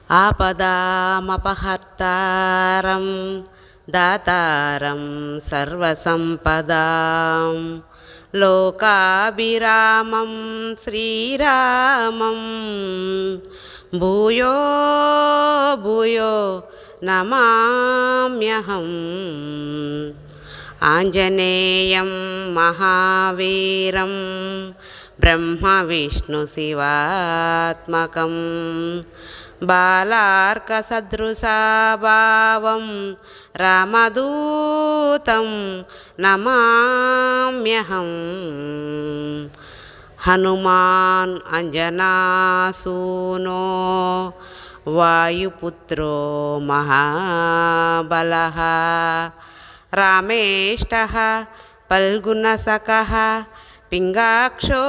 ఆపదామపహర్తారం దాతారం సర్వసంపదాం లోకాభిరామం శ్రీరామం భూయో భూయో నమామ్యహం. ఆంజనేయం మహావీరం బ్రహ్మవిష్ణుశివాత్మకం బాలార్కసదృశాభావం రామదూతం నమామ్యహం. హనుమాన్ అంజనాసూనో వాయుపుత్రో మహాబలః రామేష్టః ఫల్గుణసఖః పింగాక్షో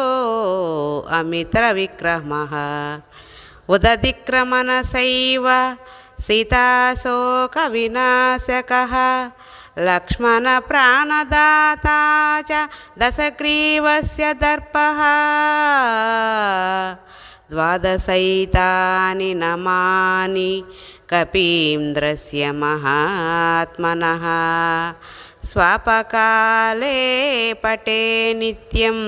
అమిత్రవిక్రమః ఉదతిక్రమణసైవ సీతాశోకవినాశకः లక్ష్మణప్రాణదాతా చ దశగ్రీవస్య దర్పః ద్వాదశైతాని నమాని కపీంద్రస్య మహాత్మనః స్వాపకాలే పటే నిత్యం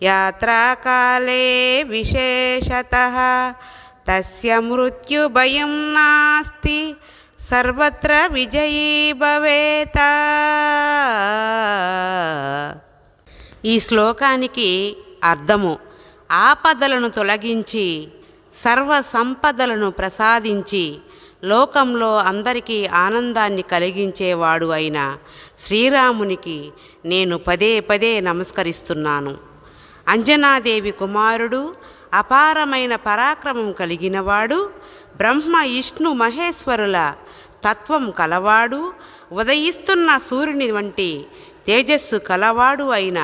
యాత్రాకాలే విశేషతః తస్య మృత్యుభయం నాస్తి సర్వత్ర విజయీ భవేత. ఈ శ్లోకానికి అర్థము: ఆపదలను తొలగించి సర్వ సంపదలను ప్రసాదించి లోకంలో అందరికీ ఆనందాన్ని కలిగించేవాడు అయిన శ్రీరామునికి నేను పదే పదే నమస్కరిస్తున్నాను. అంజనాదేవి కుమారుడు, అపారమైన పరాక్రమం కలిగినవాడు, బ్రహ్మ విష్ణు మహేశ్వరుల తత్వం కలవాడు, ఉదయిస్తున్న సూర్యుని వంటి తేజస్సు కలవాడు అయిన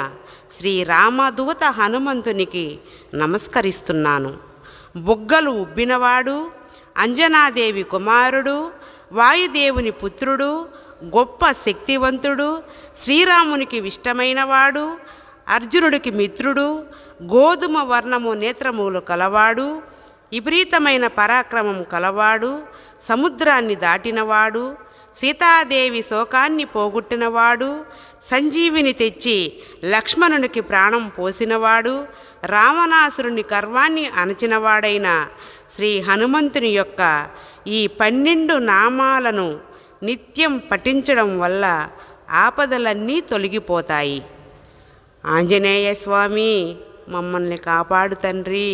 శ్రీరామదూత హనుమంతునికి నమస్కరిస్తున్నాను. బుగ్గలు ఉబ్బినవాడు, అంజనాదేవి కుమారుడు, వాయుదేవుని పుత్రుడు, గొప్ప శక్తివంతుడు, శ్రీరామునికి ఇష్టమైనవాడు, అర్జునుడికి మిత్రుడు, గోధుమ వర్ణము నేత్రములు కలవాడు, విపరీతమైన పరాక్రమం కలవాడు, సముద్రాన్ని దాటినవాడు, సీతాదేవి శోకాన్ని పోగొట్టినవాడు, సంజీవిని తెచ్చి లక్ష్మణునికి ప్రాణం పోసినవాడు, రావణాసురుని గర్వాన్ని అణచినవాడైన శ్రీ హనుమంతుని యొక్క ఈ 12 నామాలను నిత్యం పఠించడం వల్ల ఆపదలన్నీ తొలగిపోతాయి. ఆంజనేయ స్వామి, మమ్మల్ని కాపాడు తండ్రి.